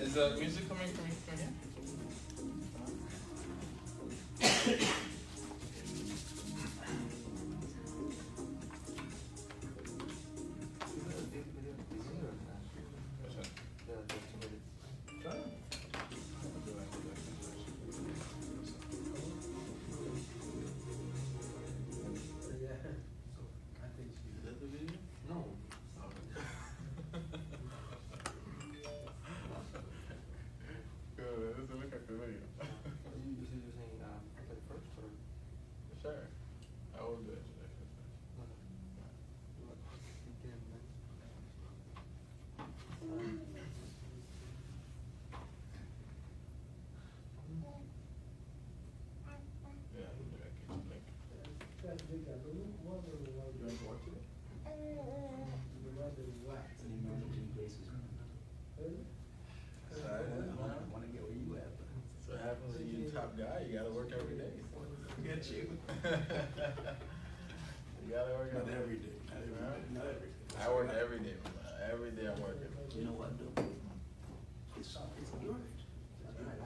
Is the music coming from here? Guy, you gotta work every day. Get you. You gotta work Not every day. Not every day. I work every day. Every day I'm working. You know what, though? It's good.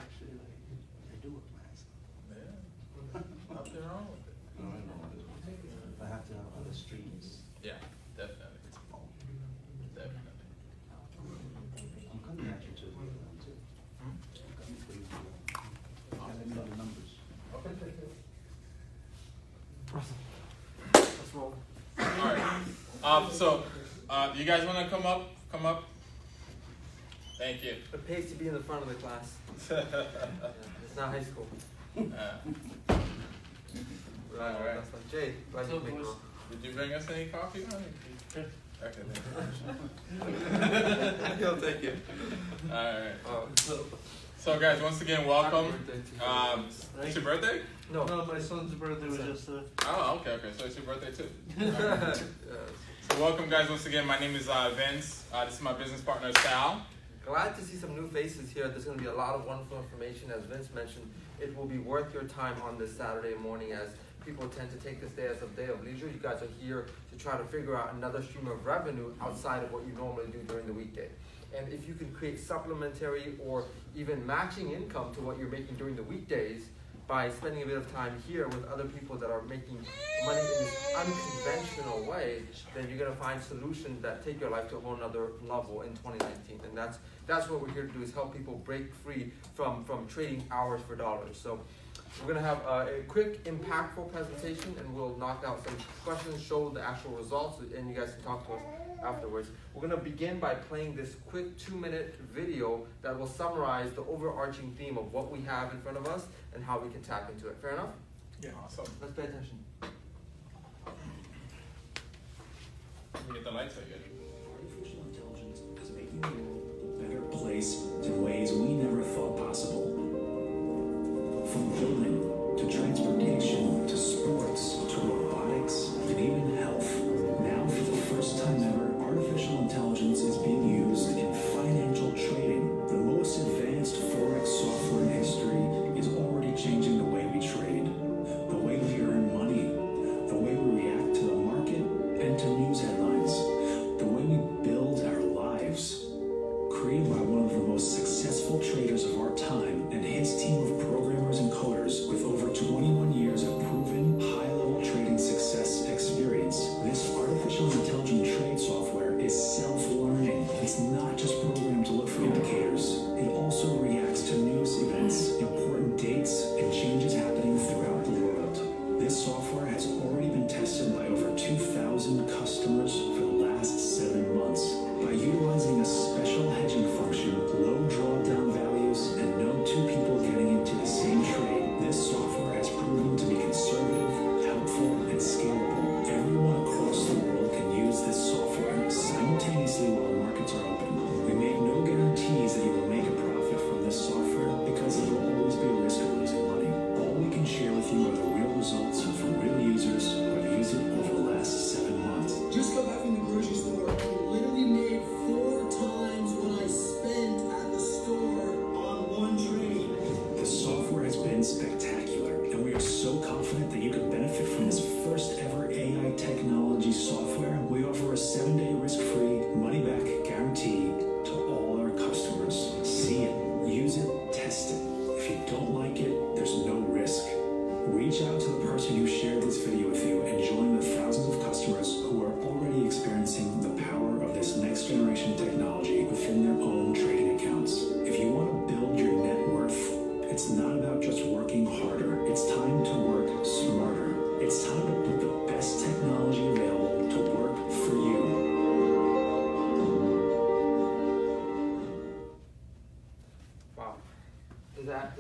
Actually, they do it, man. Yeah. Nothing wrong with it. No, I know. If I have to have other streams. Yeah, definitely. Definitely. I'm coming at you too. I'm coming for you. Let me know the numbers. Let's roll. Alright. So you guys wanna come up? Come up. Thank you. It pays to be in the front of the class. It's not high school. Right. That's like Jay. Glad you make roll. Did you bring us any coffee, honey? Okay, He'll take it. Alright. Oh. So guys, once again, welcome. Happy birthday to you. It's your birthday? No, my son's birthday was just Oh, okay. So it's your birthday too. Yes. So welcome guys once again. My name is Vince. This is my business partner Sal. Glad to see some new faces here. There's going to be a lot of wonderful information. As Vince mentioned, it will be worth your time on this Saturday morning as people tend to take this day as a day of leisure. You guys are here to try to figure out another stream of revenue outside of what you normally do during the weekday. And if you can create supplementary or even matching income to what you're making during the weekdays by spending a bit of time here with other people that are making money in this unconventional way, then you're going to find solutions that take your life to a whole nother level in 2019. And that's what we're here to do, is help people break free from trading hours for dollars. So we're going to have a quick, impactful presentation, and we'll knock out some questions, show the actual results, and you guys can talk to us afterwards. We're going to begin by playing this quick 2-minute video that will summarize the overarching theme of what we have in front of us and how we can tap into it. Fair enough? Yeah, awesome. Let's pay attention. Let me get the lights again. Artificial intelligence is making the world a better place in ways we never thought possible. From building to transportation to sports to robotics and even health. Now, for the first time ever, artificial intelligence is being used in financial trading. The most advanced Forex software in history is already changing the way we trade, the way we earn money, the way we react to the market and to news headlines, the way we build our lives. Created by one of the most successful traders of our time and his team of programmers and coders with over 21 years of proven high-level trading success experience, this artificial intelligence trade software is self-learning.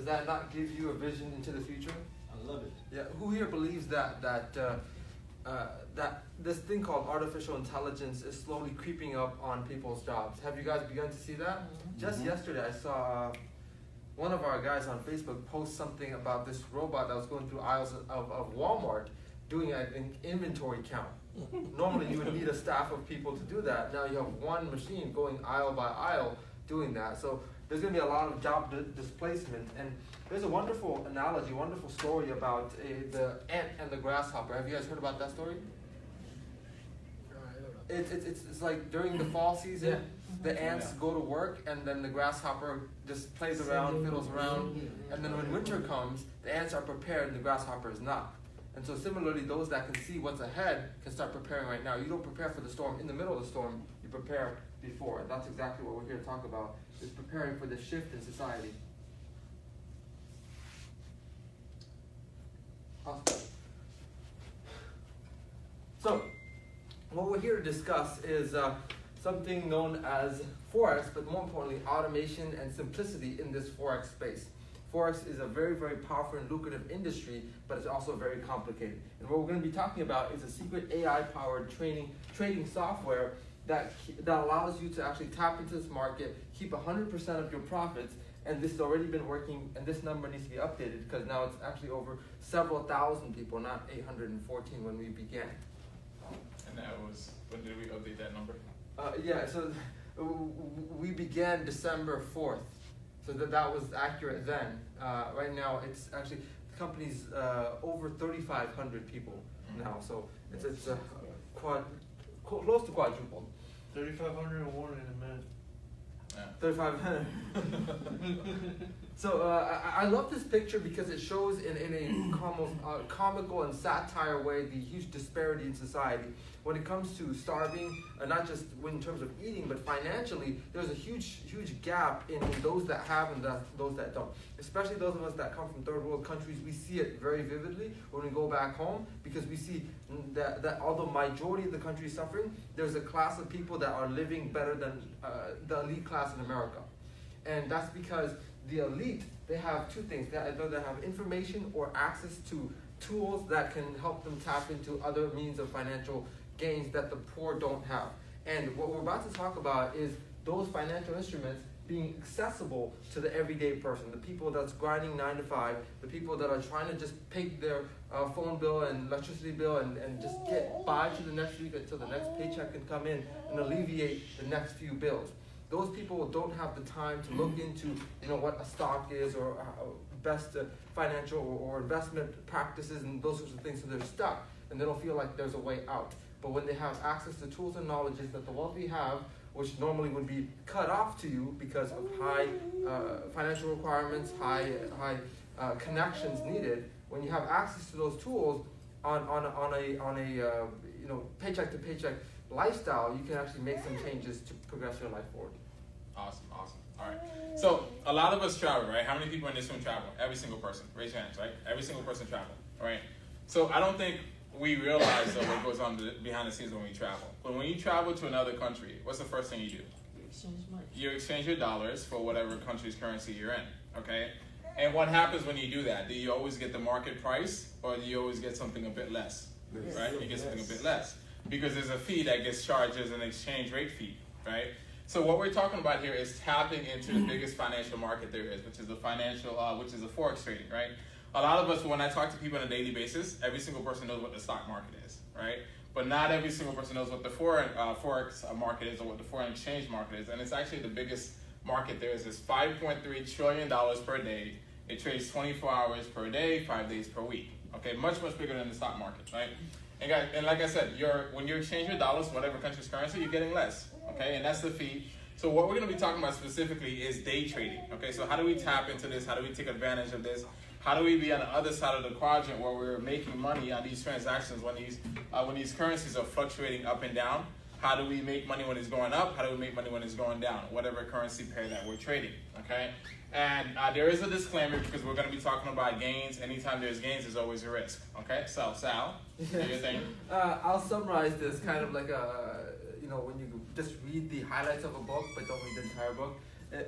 Does that not give you a vision into the future? I love it. Yeah. Who here believes that this thing called artificial intelligence is slowly creeping up on people's jobs? Have you guys begun to see that? Just yesterday, I saw one of our guys on Facebook post something about this robot that was going through aisles of Walmart doing an inventory count. Normally, you would need a staff of people to do that. Now you have one machine going aisle by aisle doing that. So there's going to be a lot of job displacement. And there's a wonderful analogy, wonderful story about the ant and the grasshopper. Have you guys heard about that story? It's like during the fall season, the ants go to work, and then the grasshopper just plays around, fiddles around. And then when winter comes, the ants are prepared and the grasshopper is not. And so similarly, those that can see what's ahead can start preparing right now. You don't prepare for the storm in the middle of the storm, you prepare before. And that's exactly what we're here to talk about, is preparing for the shift in society. Awesome. So, what we're here to discuss is something known as Forex, but more importantly, automation and simplicity in this Forex space. Forex is a very, very powerful and lucrative industry, but it's also very complicated. And what we're going to be talking about is a secret AI-powered trading software that allows you to actually tap into this market, keep 100% of your profits, and this has already been working, and this number needs to be updated because now it's actually over several thousand people, not 814 when we began. And that was, when did we update that number? Yeah, so we began December 4th. So that was accurate then. Right now, it's actually, the company's over 3,500 people now. So it's close to quadrupled. 3,501 in a minute. Yeah. 3,500. So I love this picture because it shows in a almost comical and satire way the huge disparity in society. When it comes to starving, not just in terms of eating, but financially, there's a huge gap in those that have and those that don't. Especially those of us that come from third world countries, we see it very vividly when we go back home, because we see that although majority of the country is suffering, there's a class of people that are living better than the elite class in America. And that's because the elite, they have two things. They either have information or access to tools that can help them tap into other means of financial gains that the poor don't have. And what we're about to talk about is those financial instruments being accessible to the everyday person, the people that's grinding 9 to 5, the people that are trying to just pay their phone bill and electricity bill and just get by to the next week until the next paycheck can come in and alleviate the next few bills. Those people don't have the time to look into, what a stock is or best financial or investment practices and those sorts of things, so they're stuck and they don't feel like there's a way out. But when they have access to tools and knowledges that the wealthy have, which normally would be cut off to you because of high financial requirements, high connections needed, when you have access to those tools on a paycheck to paycheck lifestyle, you can actually make some changes to progress your life forward. Awesome. All right. So a lot of us travel, right? How many people in this room travel? Every single person. Raise your hands, right? Every single person travel, all right? So I don't think we realize what goes on behind the scenes when we travel. But when you travel to another country, what's the first thing you do? You exchange your dollars for whatever country's currency you're in, okay? And what happens when you do that? Do you always get the market price, or do you always get something a bit less, right? You get something a bit less because there's a fee that gets charged as an exchange rate fee, right? So what we're talking about here is tapping into the biggest financial market there is, which is the Forex trading, right? A lot of us, when I talk to people on a daily basis, every single person knows what the stock market is, right? But not every single person knows what the Forex market is or what the foreign exchange market is. And it's actually the biggest market there is. It's $5.3 trillion per day. It trades 24 hours per day, 5 days per week. Okay, much bigger than the stock market, right? And guys, and like I said, when you exchange your dollars, whatever country's currency, you're getting less. Okay, and that's the fee. So what we're going to be talking about specifically is day trading. Okay, so how do we tap into this? How do we take advantage of this? How do we be on the other side of the quadrant where we're making money on these transactions when these currencies are fluctuating up and down? How do we make money when it's going up? How do we make money when it's going down? Whatever currency pair that we're trading, okay? And there is a disclaimer because we're going to be talking about gains. Anytime there's gains, there's always a risk, okay? So, Sal, do your thing. I'll summarize this kind of like when you just read the highlights of a book but don't read the entire book.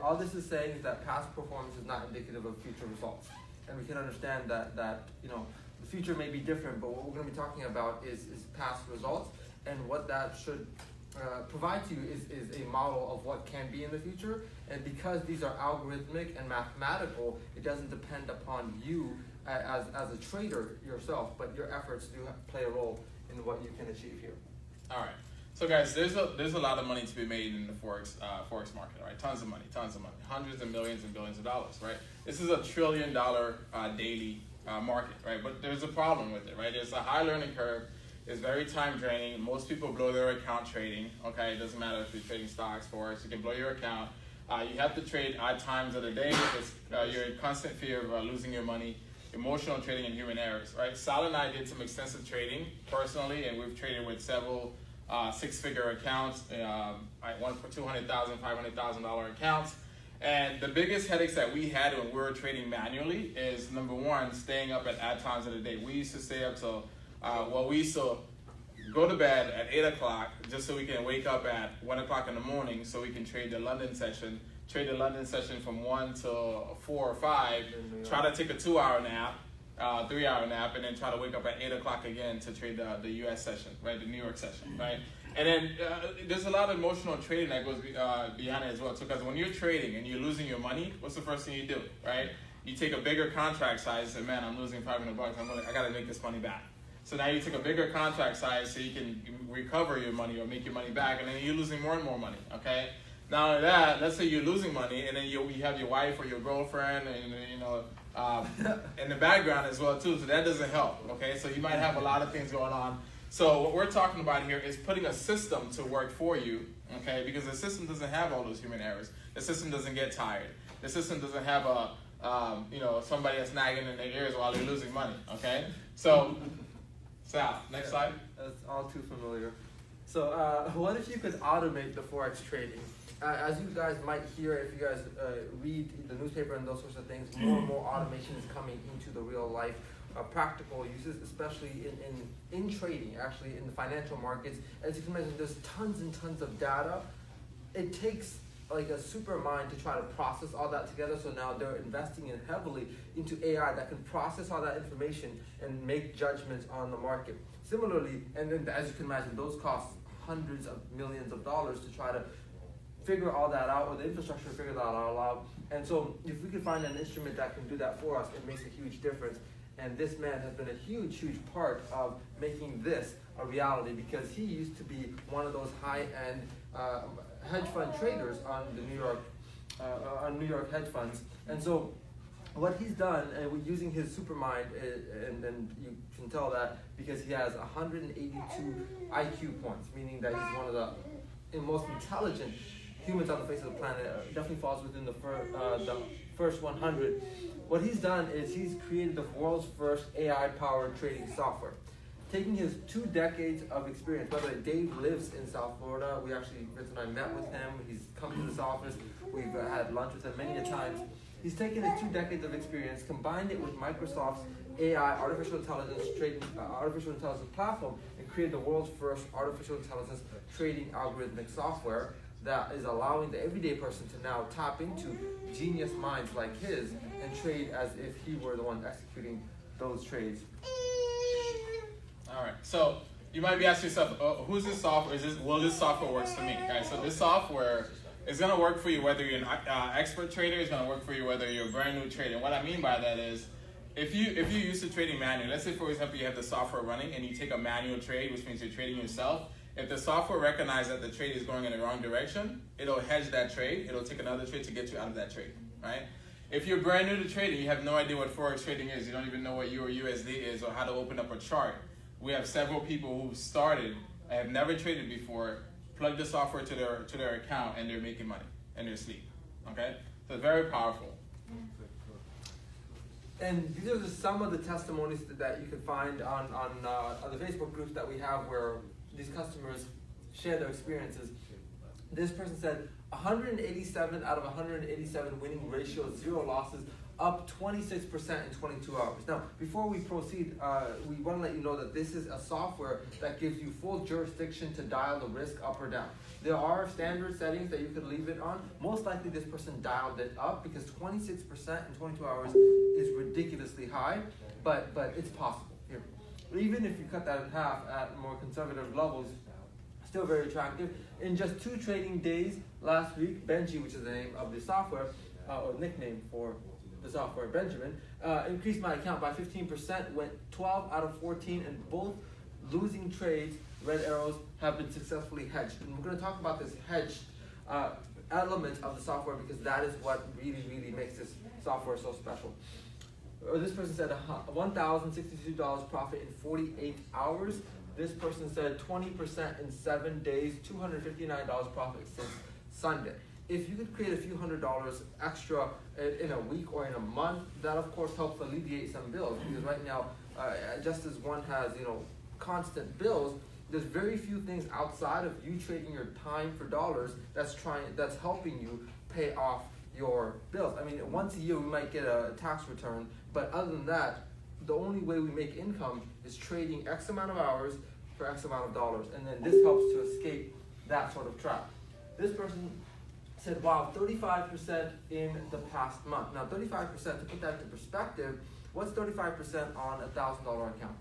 All this is saying is that past performance is not indicative of future results. And we can understand that the future may be different, but what we're going to be talking about is past results, and what that should provide to you is a model of what can be in the future. And because these are algorithmic and mathematical, it doesn't depend upon you as a trader yourself, but your efforts do play a role in what you can achieve here. All right. So guys, there's a lot of money to be made in the forex market, right? Tons of money, hundreds of millions and billions of dollars, right? This is $1 trillion daily market, right? But there's a problem with it, right? There's a high learning curve. It's very time draining. Most people blow their account trading. Okay, it doesn't matter if you're trading stocks, forex. You can blow your account. You have to trade odd times of the day because you're in constant fear of losing your money. Emotional trading and human errors, right? Sal and I did some extensive trading personally, and we've traded with several six-figure accounts, one for $200,000, $500,000 accounts. And the biggest headaches that we had when we were trading manually is, number one, staying up at odd times of the day. We used to stay up till, we used to go to bed at 8 o'clock just so we can wake up at 1 o'clock in the morning so we can trade the London session. Trade the London session from 1 to 4 or 5, try to take a 2-hour nap, 3-hour nap, and then try to wake up at 8 o'clock again to trade the US session, right, the New York session, right? And then there's a lot of emotional trading that goes behind it as well. So because when you're trading and you're losing your money, what's the first thing you do, right? You take a bigger contract size and say, man, I'm losing $500, I gotta make this money back. So now you take a bigger contract size so you can recover your money or make your money back, and then you're losing more and more money, okay? Not only that, let's say you're losing money, and then you have your wife or your girlfriend, and in the background as well too. So that doesn't help. Okay, so you might have a lot of things going on. So what we're talking about here is putting a system to work for you. Okay, because the system doesn't have all those human errors. The system doesn't get tired. The system doesn't have somebody that's nagging in their ears while they're losing money. Okay, so Sal, next slide. That's all too familiar. So what if you could automate the forex trading? As you guys might hear, if you guys read the newspaper and those sorts of things, more and more automation is coming into the real life, practical uses, especially in trading, actually in the financial markets. As you can imagine, there's tons and tons of data. It takes like a super mind to try to process all that together. So now they're investing in heavily into AI that can process all that information and make judgments on the market. Similarly, and then as you can imagine, those cost hundreds of millions of dollars to try to figure all that out, or the infrastructure to figure that all out. And so if we could find an instrument that can do that for us, it makes a huge difference. And this man has been a huge, huge part of making this a reality, because he used to be one of those high-end hedge fund traders on the New York hedge funds. And so what he's done, and using his supermind, and then you can tell that because he has 182 IQ points, meaning that he's one of the most intelligent humans on the face of the planet. Definitely falls within the first 100. What he's done is he's created the world's first AI-powered trading software. Taking his 2 decades of experience, by the way, Dave lives in South Florida. Vince and I met with him. He's come to this office. We've had lunch with him many a times. He's taken his 2 decades of experience, combined it with Microsoft's AI, artificial intelligence platform, and created the world's first artificial intelligence trading algorithmic software that is allowing the everyday person to now tap into genius minds like his and trade as if he were the one executing those trades. All right, so you might be asking yourself, who's this software? Will this software works for me? Guys, so this software is going to work for you whether you're an expert trader. It's going to work for you whether you're a brand new trader. And what I mean by that is, if you're used to trading manually, let's say for example you have the software running and you take a manual trade, which means you're trading yourself. If the software recognizes that the trade is going in the wrong direction, it'll hedge that trade. It'll take another trade to get you out of that trade, right? If you're brand new to trading, you have no idea what forex trading is. You don't even know what Euro USD is or how to open up a chart. We have several people who started, have never traded before, plug the software to their account, and they're making money in their sleep. Okay, so it's very powerful. And these are just some of the testimonies that you can find on the Facebook groups that we have, where these customers share their experiences. This person said 187 out of 187 winning ratio, 0 losses, up 26% in 22 hours. Now, before we proceed, we want to let you know that this is a software that gives you full jurisdiction to dial the risk up or down. There are standard settings that you could leave it on. Most likely this person dialed it up because 26% in 22 hours is ridiculously high, but it's possible. Here. Even if you cut that in half at more conservative levels, still very attractive. In just 2 trading days last week, Benji, which is the name of the software, or nickname for the software, Benjamin, increased my account by 15%, went 12 out of 14, and both losing trades, red arrows, have been successfully hedged. And we're going to talk about this hedged element of the software because that is what really makes this software so special. This person said $1,062 profit in 48 hours. This person said 20% in 7 days, $259 profit since Sunday. If you could create a few $100s extra in a week or in a month, that of course helps alleviate some bills because right now, just as one has constant bills, there's very few things outside of you trading your time for dollars that's helping you pay off your bills. I mean, once a year we might get a tax return, but other than that, the only way we make income is trading X amount of hours for X amount of dollars, and then this helps to escape that sort of trap. This person said, wow, 35% in the past month. Now, 35%, to put that into perspective, what's 35% on a $1,000 account?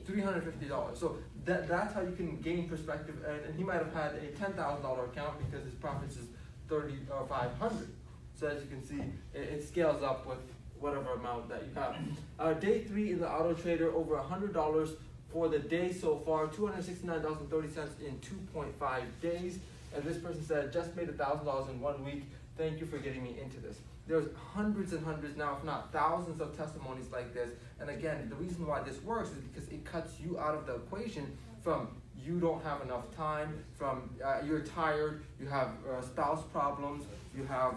$350. So that's how you can gain perspective, and he might have had a $10,000 account because his profits is $3,500. So as you can see, it scales up with whatever amount that you have. Day 3 in the auto trader, over $100 for the day so far, $269.30 in 2.5 days. And this person said, just made $1,000 in 1 week. Thank you for getting me into this. There's hundreds and hundreds now, if not thousands of testimonies like this. And again, the reason why this works is because it cuts you out of the equation from you don't have enough time, from you're tired, you have spouse problems, you have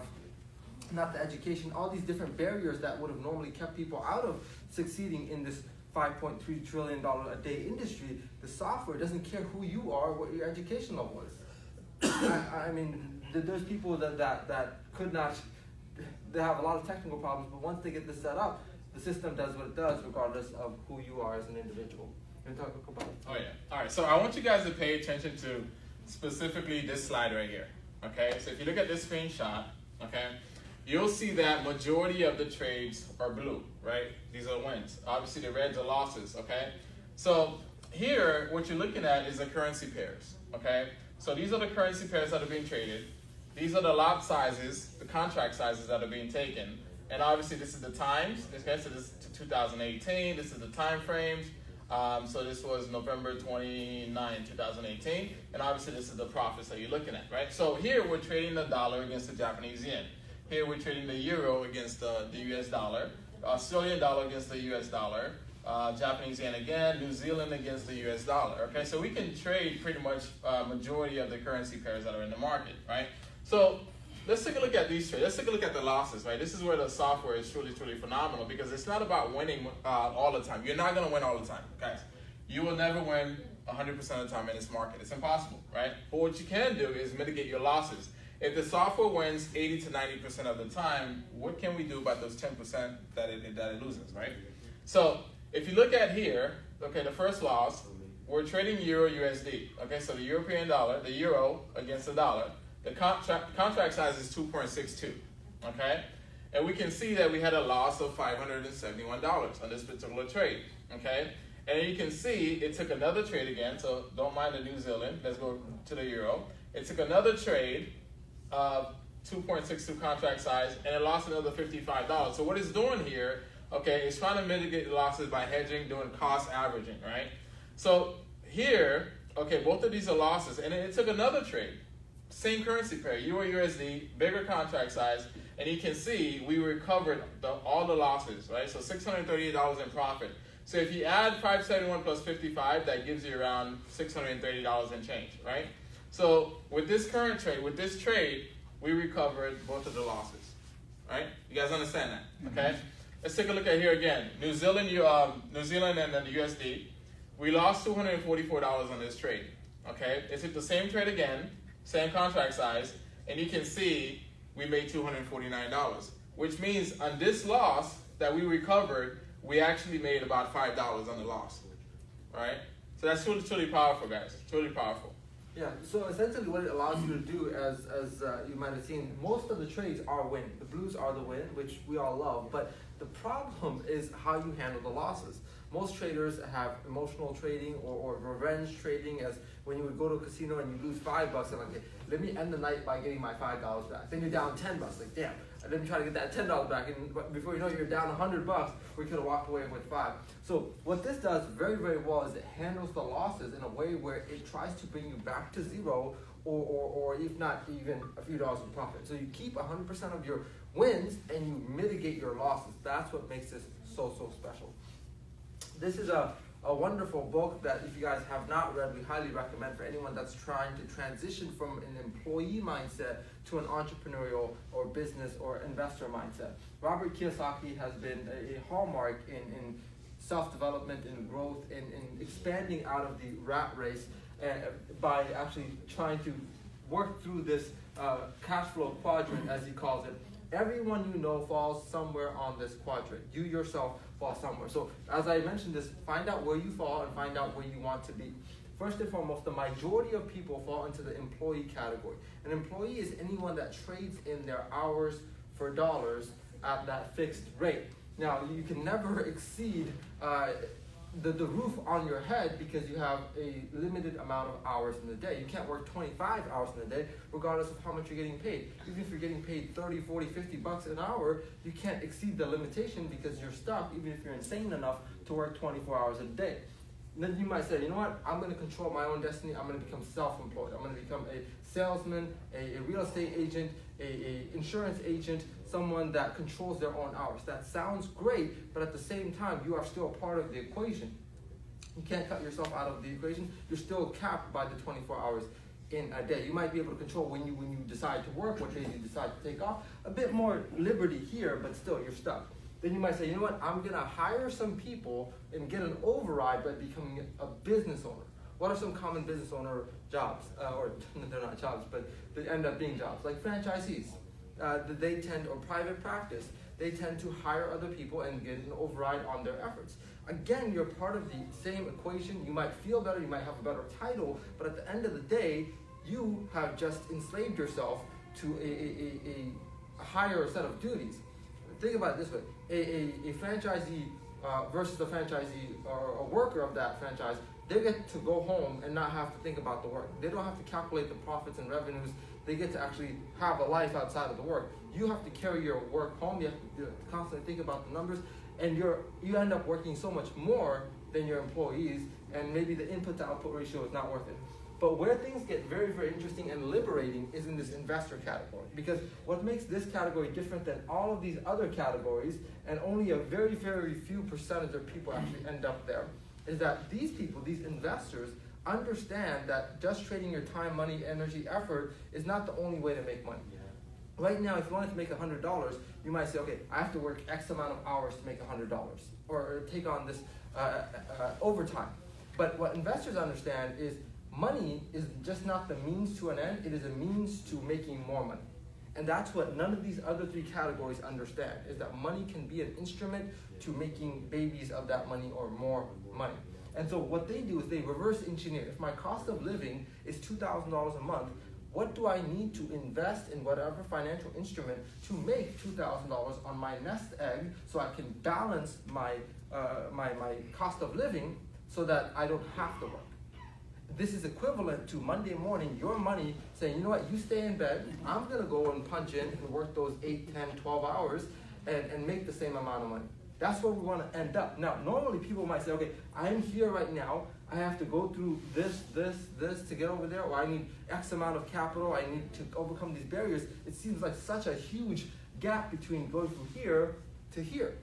not the education, all these different barriers that would have normally kept people out of succeeding in this $5.3 trillion a day industry. The software doesn't care who you are, what your education level is. I mean, there's people that could not, they have a lot of technical problems, but once they get this set up, the system does what it does regardless of who you are as an individual. You want to talk about it? Oh yeah. All right. So I want you guys to pay attention to specifically this slide right here. Okay. So if you look at this screenshot, okay, you'll see that majority of the trades are blue, right? These are wins. Obviously the reds are losses, okay? So here, what you're looking at is the currency pairs, okay? So these are the currency pairs that are being traded. These are the lot sizes, the contract sizes that are being taken. And obviously this is the times, okay? So this is 2018, this is the time frames. So this was November 29, 2018. And obviously this is the profits that you're looking at, right? So here we're trading the dollar against the Japanese yen. Here we're trading the euro against the US dollar, Australian dollar against the US dollar, Japanese yen again, New Zealand against the US dollar. Okay, so we can trade pretty much majority of the currency pairs that are in the market, right? So let's take a look at these trades. Let's take a look at the losses, right? This is where the software is truly phenomenal because it's not about winning all the time. You're not going to win all the time, guys. You will never win 100% of the time in this market. It's impossible, right? But what you can do is mitigate your losses. If the software wins 80 to 90% of the time, what can we do about those 10% that it loses, right? So if you look at here, okay, the first loss, we're trading Euro USD. Okay, so the European dollar, the euro against the dollar, the contract size is 2.62. Okay, and we can see that we had a loss of $571 on this particular trade. Okay, and you can see it took another trade again. So don't mind the New Zealand. Let's go to the euro. It took another trade. 2.62 contract size, and it lost another $55. So what it's doing here, okay, it's trying to mitigate the losses by hedging, doing cost averaging, right? So here, okay, both of these are losses, and it took another trade. Same currency pair, Euro USD, bigger contract size, and you can see we recovered all the losses, right? So $638 in profit. So if you add 571 plus 55, that gives you around $630 in change, right? So with this current trade, with this trade, we recovered both of the losses, right? You guys understand that, okay? Let's take a look at here again. New Zealand and then the USD. We lost $244 on this trade, okay? It's the same trade again, same contract size, and you can see we made $249. which means on this loss that we recovered, we actually made about $5 on the loss, right? So that's truly powerful, guys. Truly powerful. Yeah, so essentially what it allows you to do, as you might have seen, most of the trades are win. The blues are the win, which we all love, but the problem is how you handle the losses. Most traders have emotional trading or revenge trading, as when you would go to a casino and you lose $5, and like, okay, let me end the night by getting my $5 back. Then you're down $10, like damn, and then you try to get that $10 back, and before you know it, you're down $100, we could have walked away with 5. So what this does very, very well is it handles the losses in a way where it tries to bring you back to zero, or if not even a few dollars in profit. So you keep 100% of your wins and you mitigate your losses. That's what makes this so special. This is a wonderful book that if you guys have not read, we highly recommend for anyone that's trying to transition from an employee mindset to an entrepreneurial or business or investor mindset. Robert Kiyosaki has been a hallmark in self-development and growth and expanding out of the rat race by actually trying to work through this cash flow quadrant, as he calls it. Everyone you know falls somewhere on this quadrant. You yourself fall somewhere. So as I mentioned this, find out where you fall and find out where you want to be. First and foremost, the majority of people fall into the employee category. An employee is anyone that trades in their hours for dollars at that fixed rate. Now, you can never exceed the roof on your head because you have a limited amount of hours in the day. You can't work 25 hours in the day regardless of how much you're getting paid. Even if you're getting paid 30, 40, 50 bucks an hour, you can't exceed the limitation because you're stuck, even if you're insane enough to work 24 hours a day. And then you might say, you know what, I'm going to control my own destiny. I'm going to become self-employed. I'm going to become a salesman, a real estate agent, a insurance agent, someone that controls their own hours. That sounds great, but at the same time, you are still a part of the equation. You can't cut yourself out of the equation. You're still capped by the 24 hours in a day. You might be able to control when you decide to work, what days you decide to take off. A bit more liberty here, but still you're stuck. Then you might say, you know what, I'm gonna hire some people and get an override by becoming a business owner. What are some common business owner jobs? Or they're not jobs, but they end up being jobs, like franchisees. They tend, or private practice, they tend to hire other people and get an override on their efforts. Again, you're part of the same equation. You might feel better, you might have a better title, but at the end of the day, you have just enslaved yourself to a higher set of duties. Think about it this way, a franchisee versus a franchisee or a worker of that franchise, they get to go home and not have to think about the work. They don't have to calculate the profits and revenues. They get to actually have a life outside of the work. You have to carry your work home. You have to constantly think about the numbers, and you end up working so much more than your employees, and maybe the input to output ratio is not worth it. But where things get very, very interesting and liberating is in this investor category. Because what makes this category different than all of these other categories, and only a very, very few percentage of people actually end up there, is that these people, these investors, understand that just trading your time, money, energy, effort is not the only way to make money. Right now, if you wanted to make $100, you might say, okay, I have to work X amount of hours to make $100, or take on this overtime. But what investors understand is money is just not the means to an end, it is a means to making more money. And that's what none of these other three categories understand, is that money can be an instrument to making babies of that money or more money. And so what they do is they reverse engineer. If my cost of living is $2,000 a month, what do I need to invest in whatever financial instrument to make $2,000 on my nest egg so I can balance my cost of living so that I don't have to work? This is equivalent to Monday morning, your money saying, you know what, you stay in bed, I'm gonna go and punch in and work those 8, 10, 12 hours and make the same amount of money. That's where we wanna end up. Now, normally people might say, okay, I'm here right now, I have to go through this to get over there, or I need X amount of capital, I need to overcome these barriers. It seems like such a huge gap between going from here to here.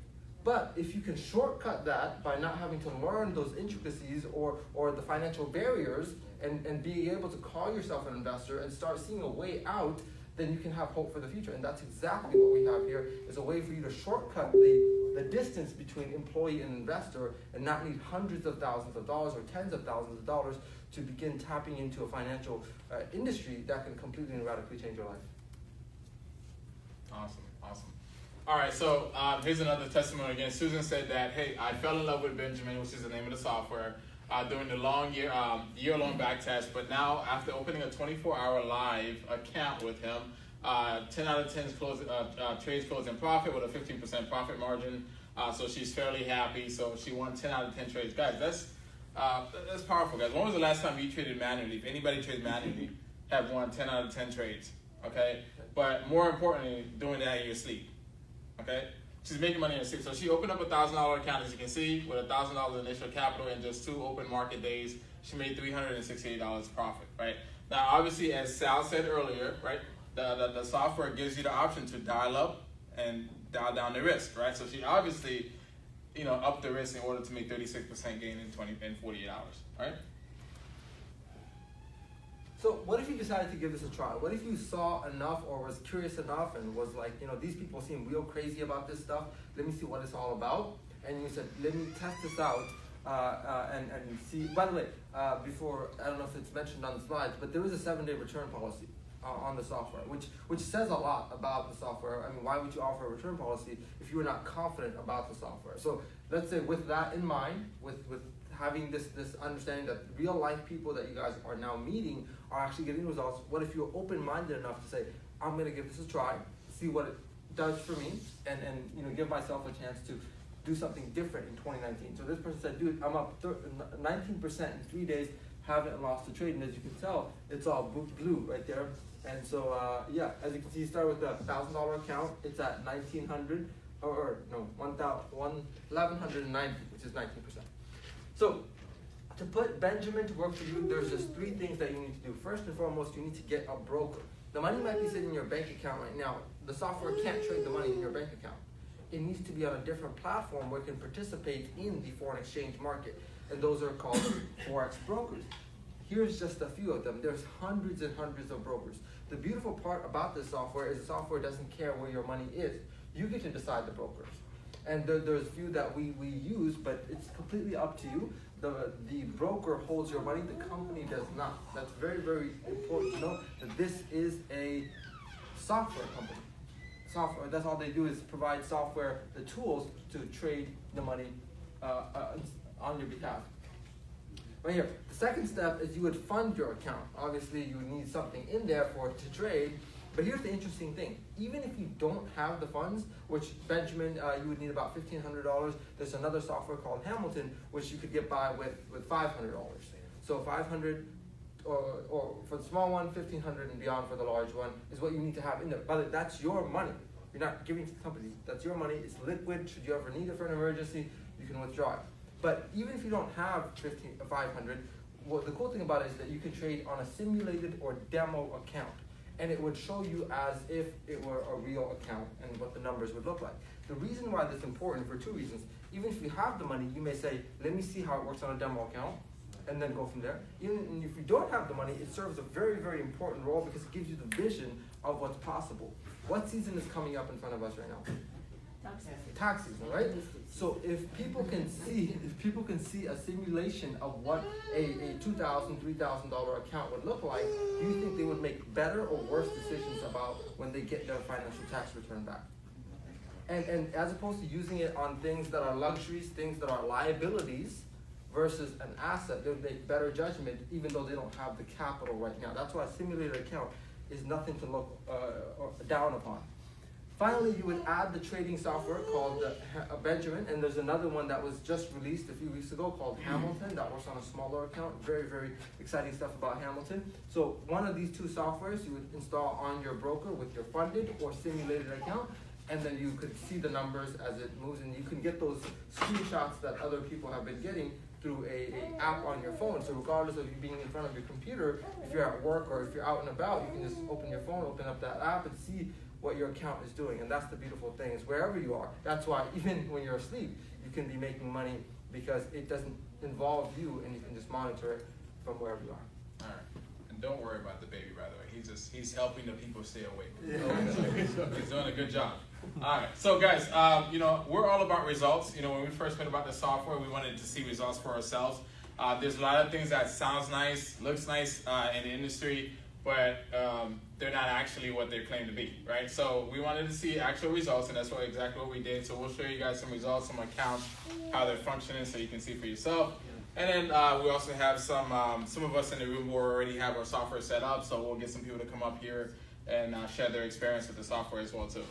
But if you can shortcut that by not having to learn those intricacies or the financial barriers and be able to call yourself an investor and start seeing a way out, then you can have hope for the future. And that's exactly what we have here, is a way for you to shortcut the distance between employee and investor and not need hundreds of thousands of dollars or tens of thousands of dollars to begin tapping into a financial industry that can completely and radically change your life. Awesome, awesome. All right, so here's another testimony again. Susan said that, hey, I fell in love with Benjamin, which is the name of the software, during the year-long back test. But now, after opening a 24-hour live account with him, 10 out of 10 trades closed in profit with a 15% profit margin. So she's fairly happy. So she won 10 out of 10 trades. Guys, that's powerful, guys. When was the last time you traded manually? If anybody trades manually, have won 10 out of 10 trades, okay? But more importantly, doing that in your sleep, okay? She's making money in her sleep. So she opened up a $1,000 account, as you can see, with $1,000 initial capital in just 2 open market days. She made $368 profit, right? Now, obviously, as Sal said earlier, right, the software gives you the option to dial up and dial down the risk, right? So she obviously, upped the risk in order to make 36% gain in 48 hours, right? So what if you decided to give this a try? What if you saw enough or was curious enough and was like, these people seem real crazy about this stuff. Let me see what it's all about. And you said, let me test this out and see. By the way, before, I don't know if it's mentioned on the slides, but there is a 7-day return policy on the software, which says a lot about the software. I mean, why would you offer a return policy if you were not confident about the software? So let's say with that in mind, with having this understanding that real life people that you guys are now meeting are actually getting results, what if you're open-minded enough to say, I'm gonna give this a try, see what it does for me, and give myself a chance to do something different in 2019. So this person said, dude, I'm up 19% in 3 days, haven't lost a trade, and as you can tell, it's all blue right there. And so, as you can see, you start with a $1,000 account, it's at 1,900, or no, 1,190, which is 19%. So, to put Benjamin to work for you, there's just 3 things that you need to do. First and foremost, you need to get a broker. The money might be sitting in your bank account right now. The software can't trade the money in your bank account. It needs to be on a different platform where it can participate in the foreign exchange market. And those are called Forex brokers. Here's just a few of them. There's hundreds and hundreds of brokers. The beautiful part about this software is the software doesn't care where your money is. You get to decide the brokers. And there's a few that we use, but it's completely up to you. The broker holds your money, the company does not. That's very, very important to know that this is a software company. Software, that's all they do is provide software, the tools to trade the money on your behalf. Right here, the second step is you would fund your account. Obviously, you would need something in there for it to trade. But here's the interesting thing. Even if you don't have the funds, which Benjamin, you would need about $1,500. There's another software called Hamilton, which you could get by with $500. So $500, or for the small one, $1,500 and beyond for the large one is what you need to have in there. But that's your money. You're not giving it to the company. That's your money. It's liquid. Should you ever need it for an emergency, you can withdraw it. But even if you don't have $500, the cool thing about it is that you can trade on a simulated or demo account. And it would show you as if it were a real account and what the numbers would look like. The reason why that's important for 2 reasons. Even if you have the money, you may say, let me see how it works on a demo account, and then go from there. Even if you don't have the money, it serves a very, very important role because it gives you the vision of what's possible. What season is coming up in front of us right now? Tax season, right? So if people can see a simulation of what a $2,000, $3,000 account would look like, do you think they would make better or worse decisions about when they get their financial tax return back? And as opposed to using it on things that are luxuries, things that are liabilities, versus an asset, they'll make better judgment even though they don't have the capital right now. That's why a simulated account is nothing to look down upon. Finally, you would add the trading software called Benjamin, and there's another one that was just released a few weeks ago called Hamilton that works on a smaller account. Very, very exciting stuff about Hamilton. So one of these 2 softwares you would install on your broker with your funded or simulated account, and then you could see the numbers as it moves, and you can get those screenshots that other people have been getting through a app on your phone. So regardless of you being in front of your computer, if you're at work or if you're out and about, you can just open your phone, open up that app, and see what your account is doing. And that's the beautiful thing, is wherever you are. That's why even when you're asleep, you can be making money because it doesn't involve you, and you can just monitor it from wherever you are. All right. And don't worry about the baby, by the way. He's helping the people stay awake. Yeah. He's doing a good job. All right. So guys, we're all about results. When we first heard about the software, we wanted to see results for ourselves. There's a lot of things that sounds nice, looks nice in the industry, but they're not actually what they claim to be, right? So we wanted to see actual results, and that's exactly what we did. So we'll show you guys some results, some accounts, how they're functioning, so you can see for yourself. And then we also have some of us in the room who already have our software set up, so we'll get some people to come up here and share their experience with the software as well too.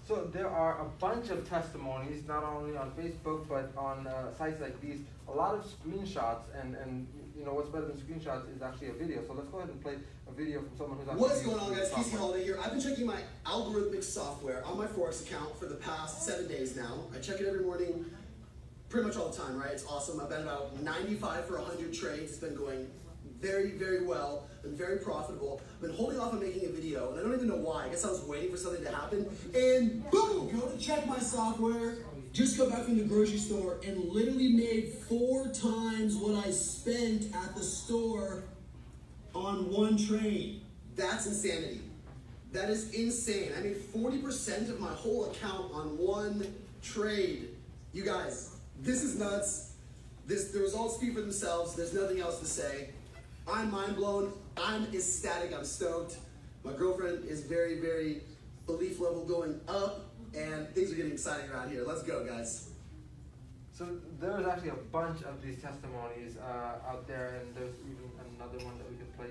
So there are a bunch of testimonies, not only on Facebook, but on sites like these. A lot of screenshots, and you know what's better than screenshots is actually a video. So let's go ahead and play a video from someone who's actually What is going on, guys? software. Casey Holiday here. I've been checking my algorithmic software on my Forex account for the past 7 days now. I check it every morning, pretty much all the time, right? It's awesome. I've been about 95 for 100 trades. It's been going very, very well. Been very profitable. Been holding off on making a video, and I don't even know why. I guess I was waiting for something to happen, and boom! Go to check my software. Just got back from the grocery store and literally made 4 times what I spent at the store on one trade. That's insanity. That is insane. I made 40% of my whole account on one trade. You guys, this is nuts. The results speak for themselves. There's nothing else to say. I'm mind blown. I'm ecstatic. I'm stoked. My girlfriend is very, very belief level going up, and things are getting exciting around here. Let's go, guys. So there's actually a bunch of these testimonies out there, and there's even another one that we can play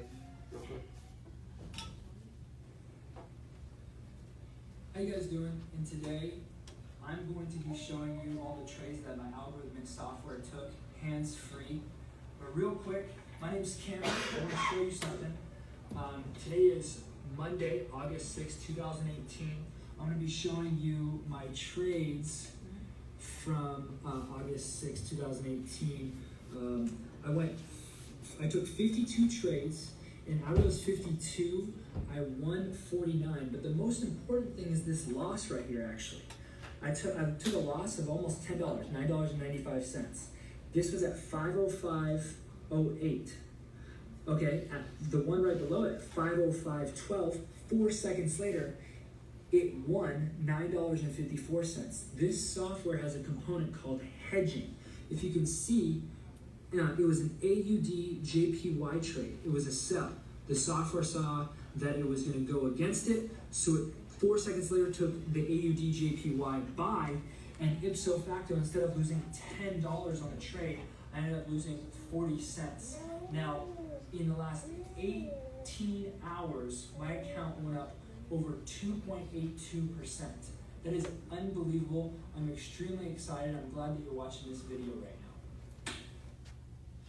real quick. How you guys doing? And today, I'm going to be showing you all the trades that my algorithmic software took hands-free. But real quick, my name's Kim. I want to show you something. Today is Monday, August 6, 2018. I'm going to be showing you my trades from August 6, 2018. I took 52 trades, and out of those 52, I won 49. But the most important thing is this loss right here, actually. I took a loss of almost $10, $9.95. This was at 5:05:08. Okay, at the one right below it, 5:05:12, 4 seconds later, it won $9.54. This software has a component called hedging. If you can see, it was an AUD JPY trade. It was a sell. The software saw that it was going to go against it, so it 4 seconds later took the AUD JPY buy, and ipso facto, instead of losing $10 on the trade, I ended up losing 40 cents. Now, in the last 18 hours, my account went up over 2.82%. That is unbelievable. I'm extremely excited. I'm glad that you're watching this video right now.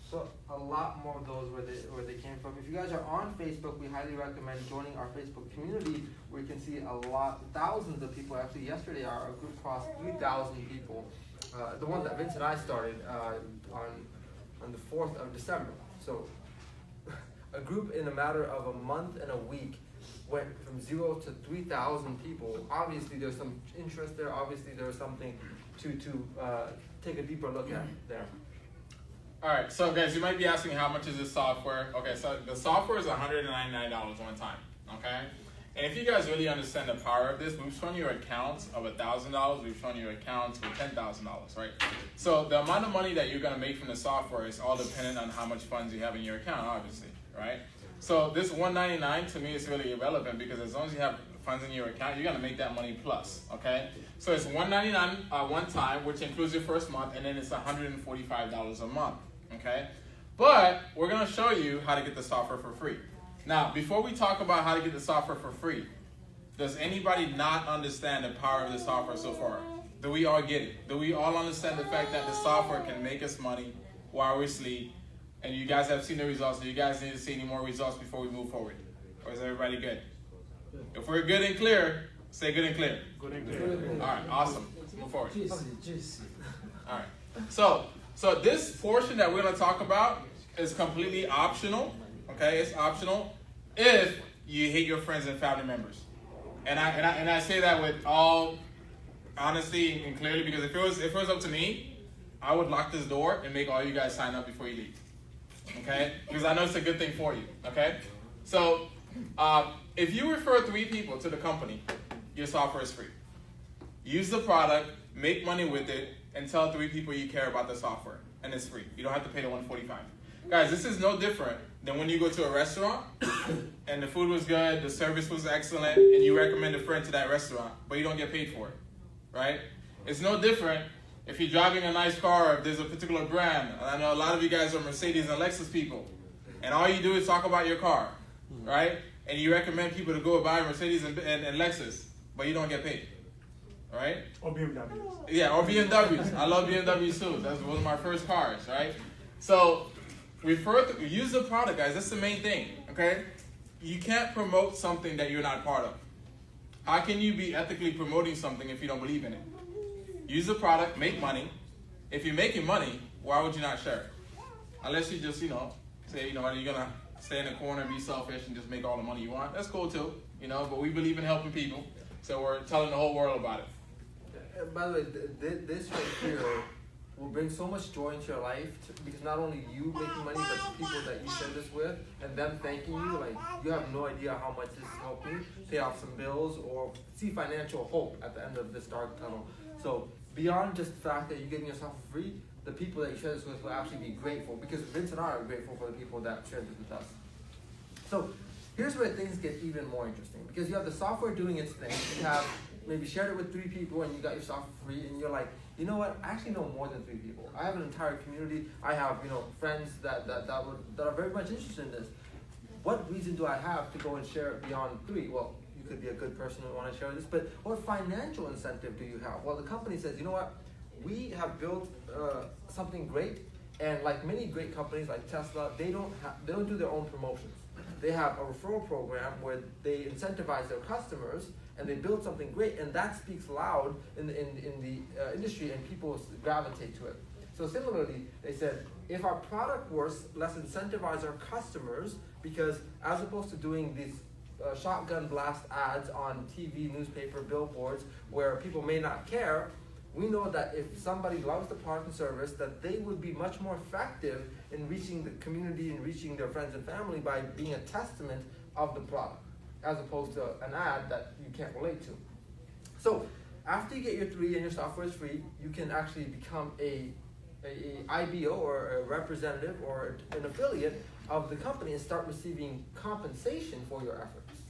So a lot more of those where they came from. If you guys are on Facebook, we highly recommend joining our Facebook community, where you can see thousands of people. Actually, yesterday our group crossed 3,000 people. The one that Vince and I started on the 4th of December. So a group in a matter of a month and a week went from 0 to 3,000 people. Obviously, there's some interest there. Obviously, there's something to take a deeper look at there. All right, so guys, you might be asking how much is this software? Okay, so the software is $199 one time, okay? And if you guys really understand the power of this, we've shown you accounts of $1,000, we've shown you accounts for $10,000, right? So the amount of money that you're gonna make from the software is all dependent on how much funds you have in your account, obviously, right? So this $199 to me is really irrelevant, because as long as you have funds in your account, you're gonna make that money plus, okay? So it's $199 one time, which includes your first month, and then it's $145 a month, okay? But we're gonna show you how to get the software for free. Now, before we talk about how to get the software for free, does anybody not understand the power of the software so far? Do we all get it? Do we all understand the fact that the software can make us money while we sleep? And you guys have seen the results. Do you guys need to see any more results before we move forward? Or is everybody good? If we're good and clear, say good and clear. Good and clear. All right, awesome. Move forward. All right. So this portion that we're going to talk about is completely optional. Okay, it's optional if you hate your friends and family members. And I say that with all honesty and clearly, because if it was up to me, I would lock this door and make all you guys sign up before you leave. Okay? Because I know it's a good thing for you. Okay? So if you refer 3 people to the company, your software is free. Use the product, make money with it, and tell 3 people you care about the software, and it's free. You don't have to pay the $145. Guys, this is no different than when you go to a restaurant and the food was good, the service was excellent, and you recommend a friend to that restaurant, but you don't get paid for it, right? It's no different if you're driving a nice car, if there's a particular brand. And I know a lot of you guys are Mercedes and Lexus people, and all you do is talk about your car, right? And you recommend people to go buy Mercedes and Lexus, but you don't get paid, right? Or BMW. Yeah, or BMWs. I love BMWs too. That's one of my first cars, right? So use the product, guys. That's the main thing, okay? You can't promote something that you're not part of. How can you be ethically promoting something if you don't believe in it? Use the product, make money. If you're making money, why would you not share it? Unless you just, say, you're going to stay in the corner and be selfish and just make all the money you want. That's cool too, but we believe in helping people. So we're telling the whole world about it. And by the way, this right here will bring so much joy into your life because not only you making money, but the people that you share this with and them thanking you, like you have no idea how much this is helping you pay off some bills or see financial hope at the end of this dark tunnel. So beyond just the fact that you're getting yourself for free, the people that you share this with will actually be grateful because Vince and I are grateful for the people that shared this with us. So here's where things get even more interesting because you have the software doing its thing. You have maybe shared it with 3 people and you got your software free and you're like, you know what? I actually know more than 3 people. I have an entire community. I have friends that are very much interested in this. What reason do I have to go and share it beyond 3? Well, you could be a good person who want to share this, but what financial incentive do you have? Well, the company says, you know what? We have built something great, and like many great companies like Tesla, they don't do their own promotions. They have a referral program where they incentivize their customers and they build something great, and that speaks loud in the industry, and people gravitate to it. So similarly, they said, if our product works, let's incentivize our customers, because as opposed to doing these shotgun blast ads on TV, newspaper, billboards, where people may not care, we know that if somebody loves the product and service, that they would be much more effective in reaching the community and reaching their friends and family by being a testament of the product, as opposed to an ad that you can't relate to. So after you get your 3 and your software is free, you can actually become a IBO or a representative or an affiliate of the company and start receiving compensation for your efforts.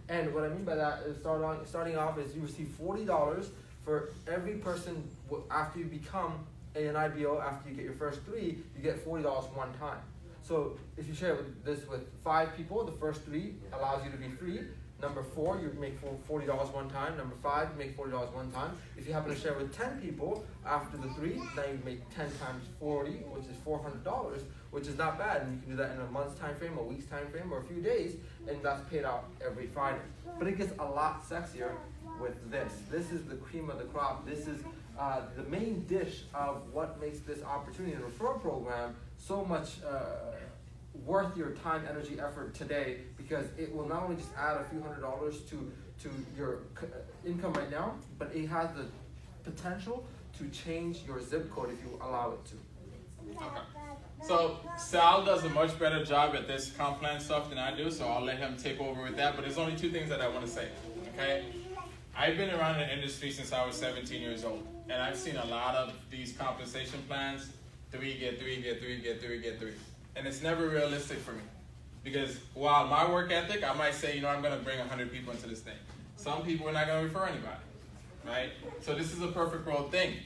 And what I mean by that is starting off is you receive $40 for every person after you become an IBO. After you get your first 3, you get $40 one time. So if you share this with 5 people, the first 3 allows you to be free. Number 4, you make $40 one time. Number 5, you make $40 one time. If you happen to share with 10 people after the 3, then you make 10 times 40, which is $400, which is not bad. And you can do that in a month's time frame, a week's time frame, or a few days, and that's paid out every Friday. But it gets a lot sexier with this. This is the cream of the crop. This is the main dish of what makes this opportunity and referral program so much worth your time, energy, effort today, because it will not only just add a few $100s to your income right now, but it has the potential to change your zip code if you allow it to. Okay. So Sal does a much better job at this comp plan stuff than I do, so I'll let him take over with that. But there's only 2 things that I want to say. Okay, I've been around the industry since I was 17 years old, and I've seen a lot of these compensation plans. 3 get 3, get 3, get 3, get 3. And it's never realistic for me. Because while my work ethic, I might say, I'm going to bring 100 people into this thing. Some people are not going to refer anybody, right? So this is a perfect world thing.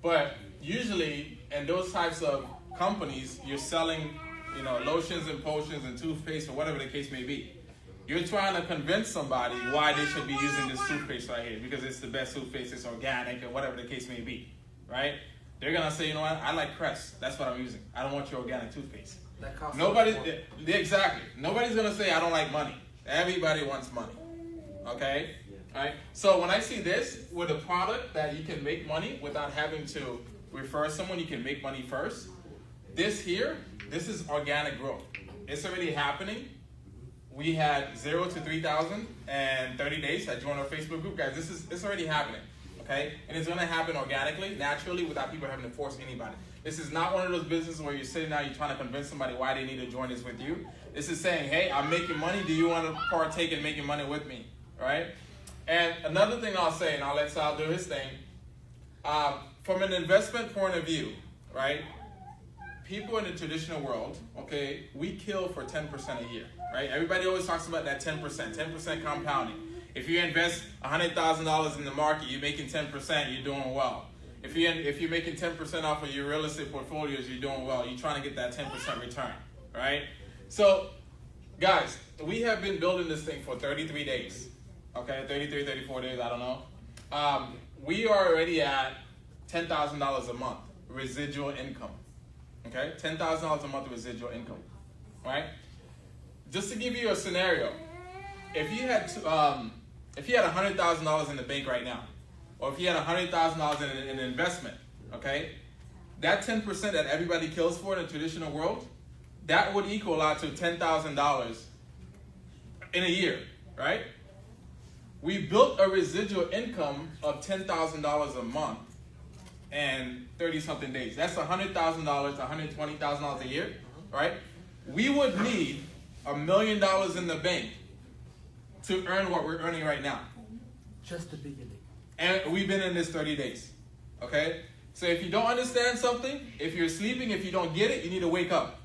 But usually, in those types of companies, you're selling, lotions and potions and toothpaste or whatever the case may be. You're trying to convince somebody why they should be using this toothpaste right here because it's the best toothpaste, it's organic, or whatever the case may be, right? They're going to say, I like Crest. That's what I'm using. I don't want your organic toothpaste. That costs Exactly. Nobody's going to say, I don't like money. Everybody wants money, okay? Right? So when I see this with a product that you can make money without having to refer someone, you can make money first. This is organic growth. It's already happening. We had 0 to 3,000 in 30 days. I joined our Facebook group. Guys, it's already happening, okay? And it's going to happen organically, naturally, without people having to force anybody. This is not one of those businesses where you're sitting down, you're trying to convince somebody why they need to join this with you. This is saying, hey, I'm making money. Do you want to partake in making money with me, right? And another thing I'll say, and I'll let Sal do his thing, from an investment point of view, right? people in the traditional world, okay, we kill for 10% a year, right? Everybody always talks about that 10% compounding. If you invest $100,000 in the market, you're making 10%, you're doing well. If you're making 10% off of your real estate portfolios, you're doing well. You're trying to get that 10% return, right? So, guys, we have been building this thing for 33 days, okay? 33, 34 days, I don't know. We are already at $10,000 a month residual income, okay? $10,000 a month residual income, right? Just to give you a scenario, if you had $100,000 in the bank right now, or if you had $100,000 in an investment, okay, that 10% that everybody kills for in the traditional world, that would equal out to $10,000 in a year, right? We built a residual income of $10,000 a month and 30-something days. That's $100,000, $120,000 a year, right? We would need $1 million in the bank to earn what we're earning right now. Just the beginning. And we've been in this 30 days, okay? So if you don't understand something, if you're sleeping, if you don't get it, you need to wake up.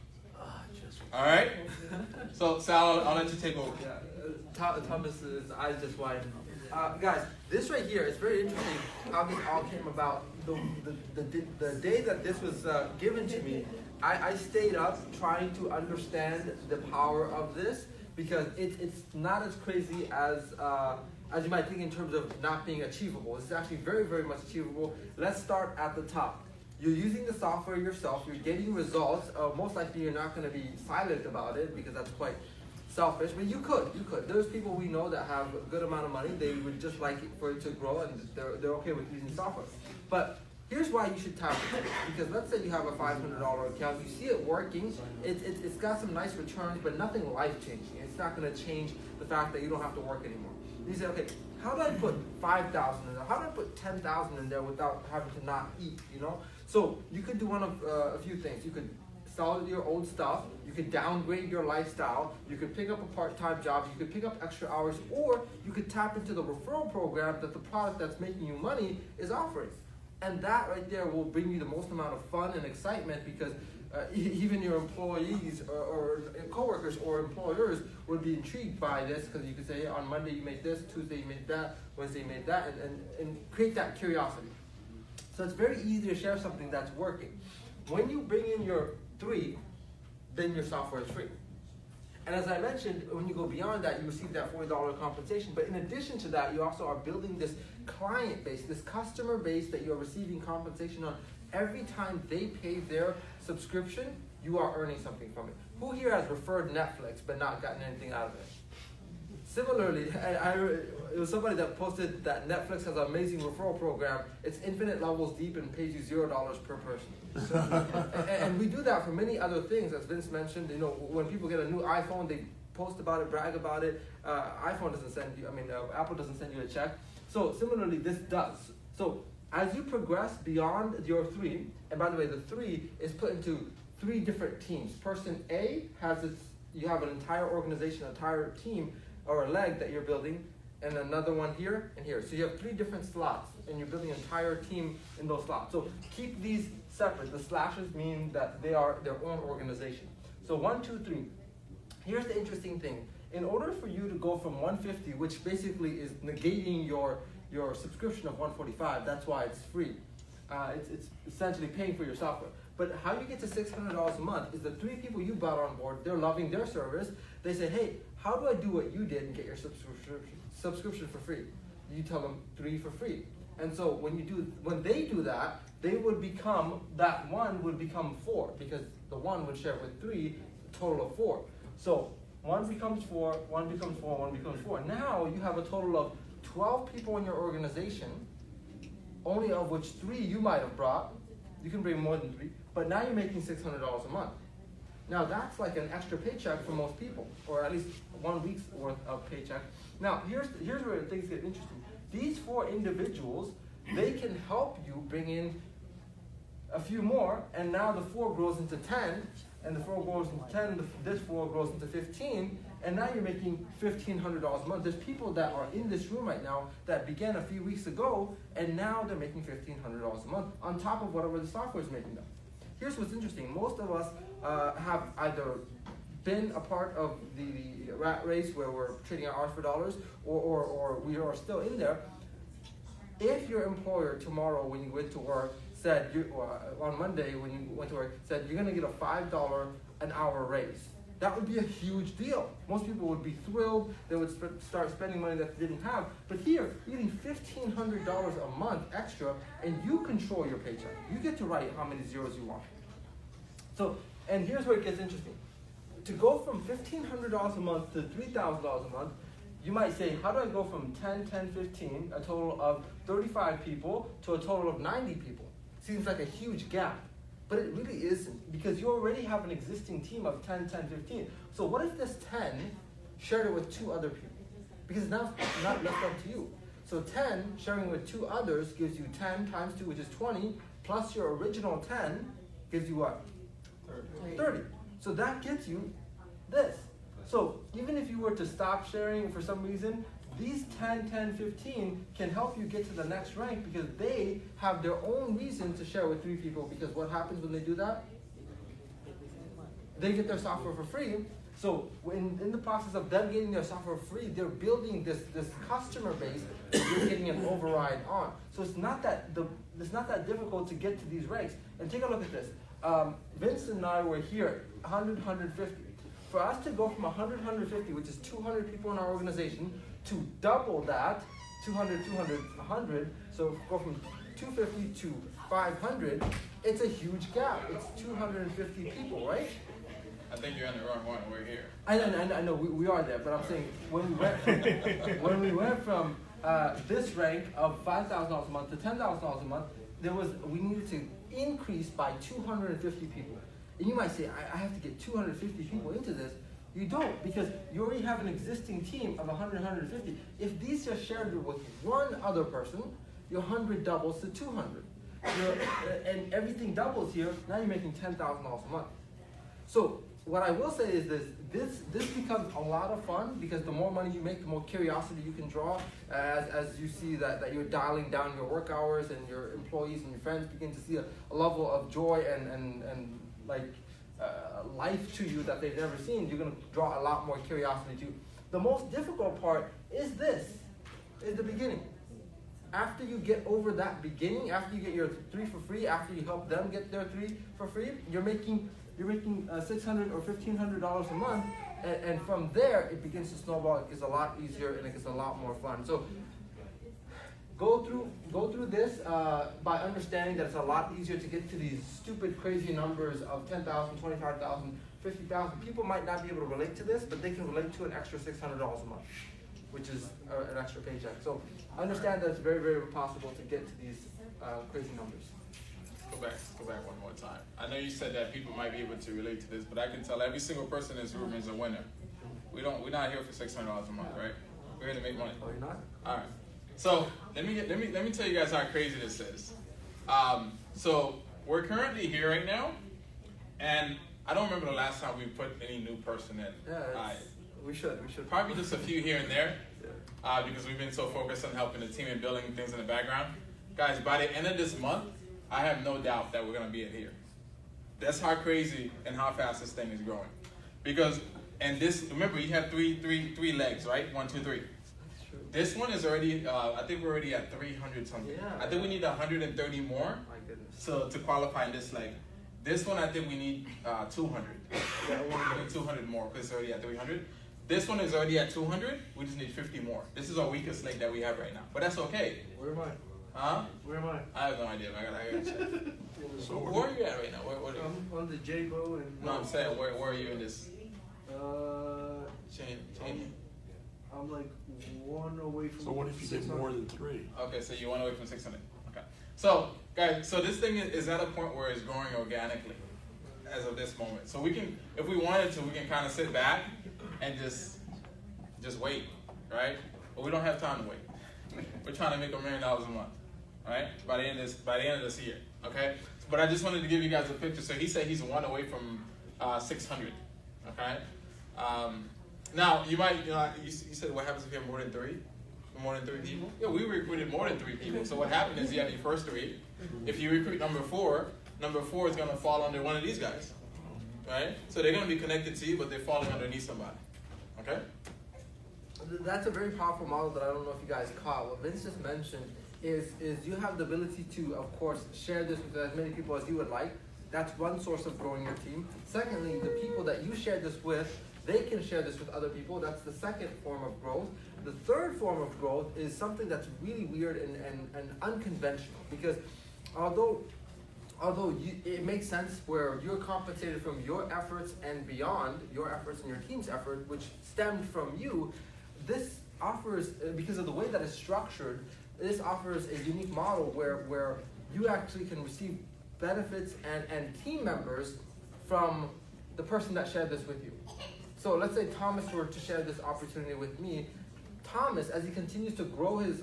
All right? So, Sal, I'll let you take over. Yeah, Thomas's eyes just widened. Guys, this right here is very interesting how this all came about. The day that this was given to me, I stayed up trying to understand the power of this because it's not as crazy as you might think in terms of not being achievable. It's actually very, very much achievable. Let's start at the top. You're using the software yourself. You're getting results. Most likely you're not going to be silent about it because that's quite selfish, but you could. There's people we know that have a good amount of money. They would just like it for it to grow and they're okay with using software. But here's why you should tap it. Because let's say you have a $500 account. You see it working. It's got some nice returns, but nothing life-changing. It's not going to change the fact that you don't have to work anymore. You say, okay, how do I put 5,000 in there? How do I put 10,000 in there without having to not eat, you know? So you could do one of a few things. You could sell your old stuff. You could downgrade your lifestyle. You could pick up a part-time job. You could pick up extra hours, or you could tap into the referral program that the product that's making you money is offering. And that right there will bring you the most amount of fun and excitement because even your employees or coworkers or employers would be intrigued by this because you could say, hey, on Monday you made this, Tuesday you made that, Wednesday you made that, and create that curiosity. So it's very easy to share something that's working. When you bring in your 3, then your software is free. And as I mentioned, when you go beyond that, you receive that $40 compensation. But in addition to that, you also are building this client base, this customer base that you're receiving compensation on. Every time they pay their subscription, you are earning something from it. Who here has referred Netflix but not gotten anything out of it? Similarly, it was somebody that posted that Netflix has an amazing referral program. It's infinite levels deep and pays you $0 per person. And we do that for many other things, as Vince mentioned. You know, when people get a new iPhone, they post about it, brag about it. Apple doesn't send you a check. So similarly, this does. So as you progress beyond your 3, and by the way, the 3 is put into 3 different teams. Person A you have an entire organization, an entire team, or a leg that you're building, and another one here and here. So you have 3 different slots, and you're building an entire team in those slots. So keep these separate. The slashes mean that they are their own organization. So 1, 2, 3. Here's the interesting thing. In order for you to go from 150, which basically is negating your subscription of 145, that's why it's free. It's essentially paying for your software. But how you get to $600 a month is the 3 people you brought on board, they're loving their service. They say, hey, how do I do what you did and get your subscription for free? You tell them 3 for free. And so when they do that, that 1 would become 4 because the 1 would share with 3, a total of 4. So 1 becomes 4, 1 becomes 4, 1 becomes 4. Now you have a total of 12 people in your organization, only of which 3 you might have brought. You can bring more than 3, but now you're making $600 a month. Now that's like an extra paycheck for most people, or at least 1 week's worth of paycheck. Now here's where things get interesting. These 4 individuals, they can help you bring in a few more, and now the 4 grows into 10, and the 4 grows into 10, this 4 grows into 15, and now you're making $1,500 a month. There's people that are in this room right now that began a few weeks ago, and now they're making $1,500 a month on top of whatever the software is making them. here's what's interesting. Most of us have either been a part of the rat race where we're trading our hours for dollars, or we are still in there. If your employer tomorrow when you went to work said, on Monday when you went to work, said you're gonna get a $5 an hour raise, that would be a huge deal. Most people would be thrilled. They would start spending money that they didn't have. But here, you're getting $1,500 a month extra, and you control your paycheck. You get to write how many zeros you want. So, and here's where it gets interesting. To go from $1,500 a month to $3,000 a month, you might say, how do I go from 10, 10, 15, a total of 35 people, to a total of 90 people? Seems like a huge gap. But it really isn't, because you already have an existing team of 10, 10, 15. So what if this 10 shared it with 2 other people? Because now it's not left up to you. So 10 sharing with 2 others gives you 10 times 2, which is 20, plus your original 10 gives you what? 30. So that gets you this. So even if you were to stop sharing for some reason, these 10, 10, 15 can help you get to the next rank because they have their own reason to share with 3 people, because what happens when they do that? They get their software for free. So in the process of them getting their software for free, they're building this customer base that you're getting an override on. So it's not that difficult to get to these ranks. And take a look at this. Vince and I were here, 100, 150. For us to go from 100, 150, which is 200 people in our organization, to double that, 200, 200, 100, so go from 250 to 500, it's a huge gap. It's 250 people, right? I think you're in the wrong one. We're here. I know we are there, but I'm saying when we went from this rank of $5,000 a month to $10,000 a month, we needed to increase by 250 people. And you might say, I have to get 250 people into this. You don't, because you already have an existing team of 100, 150. If these are shared with one other person, your 100 doubles to 200. And everything doubles here, now you're making $10,000 a month. So what I will say is this becomes a lot of fun, because the more money you make, the more curiosity you can draw, as you see that you're dialing down your work hours, and your employees and your friends begin to see a level of joy and life to you that they've never seen. You're going to draw a lot more curiosity to. The most difficult part is the beginning. After you get over that beginning, after you get your 3 for free, after you help them get their 3 for free, you're making $600 or $1,500 a month, and from there it begins to snowball. It gets a lot easier and it gets a lot more fun. So go through this by understanding that it's a lot easier to get to these stupid, crazy numbers of 10,000, 25,000, 50,000. People might not be able to relate to this, but they can relate to an extra $600 a month, which is an extra paycheck. So understand that it's very, very possible to get to these crazy numbers. Go back one more time. I know you said that people might be able to relate to this, but I can tell every single person in this room is a winner. We're not here for $600 a month, right? We're here to make money. Oh, you're not? All right. So let me tell you guys how crazy this is. So we're currently here right now, and I don't remember the last time we put any new person in. Yeah, we should. Probably just a few here and there, because we've been so focused on helping the team and building things in the background. Guys, by the end of this month, I have no doubt that we're gonna be in here. That's how crazy and how fast this thing is growing. Because, and this, remember, you have three legs, right? 1, 2, 3. This one is already, I think we're already at 300 something. Yeah. I think we need 130 more. My goodness. So to qualify in this leg. This one, I think we need 200. Yeah, we need 200 more because it's already at 300. This one is already at 200. We just need 50 more. This is our weakest leg that we have right now. But that's okay. Where am I? Huh? Where am I? I have no idea. I gotta check. So where are you at right now? Where are you? I'm on the J-Bow and... No, I'm saying, where are you in this? Chain. I'm like 1 away from... So what if you get 600? more than 3? Okay, so you're 1 away from 600. Okay. So, guys, so this thing is at a point where it's growing organically as of this moment. So we can, if we wanted to, we can kind of sit back and just wait, right? But we don't have time to wait. We're trying to make $1 million a month, right? By the end of this year, okay? But I just wanted to give you guys a picture. So he said he's 1 away from 600, okay? Now you might, you said what happens if you have more than 3? More than 3 people? Yeah, we recruited more than 3 people. So what happened is you have your first 3. If you recruit number 4, number 4 is gonna fall under one of these guys, right? So they're gonna be connected to you, but they're falling underneath somebody. Okay? That's a very powerful model that I don't know if you guys caught. What Vince just mentioned is you have the ability to, of course, share this with as many people as you would like. That's one source of growing your team. Secondly, the people that you share this with, they can share this with other people. That's the second form of growth. The third form of growth is something that's really weird and unconventional, because although it makes sense where you're compensated from your efforts and beyond your efforts and your team's effort, which stemmed from you, this offers, because of the way that it's structured, this offers a unique model where you actually can receive benefits and team members from the person that shared this with you. So let's say Thomas were to share this opportunity with me. Thomas, as he continues to grow his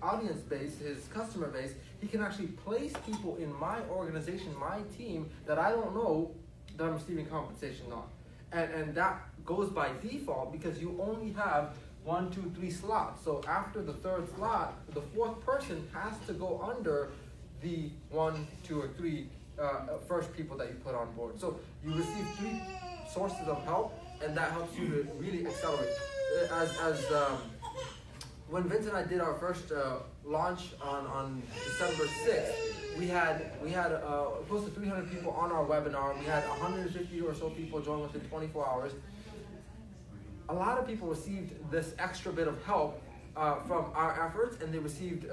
audience base, his customer base, he can actually place people in my organization, my team, that I don't know that I'm receiving compensation on. And that goes by default because you only have 1, 2, 3 slots. So after the third slot, the fourth person has to go under the 1, 2, or 3 first people that you put on board. So you receive 3 sources of help, and that helps you to really accelerate. When Vince and I did our first launch on December 6th, we had close to 300 people on our webinar. We had 150 or so people join within 24 hours. A lot of people received this extra bit of help from our efforts, and they received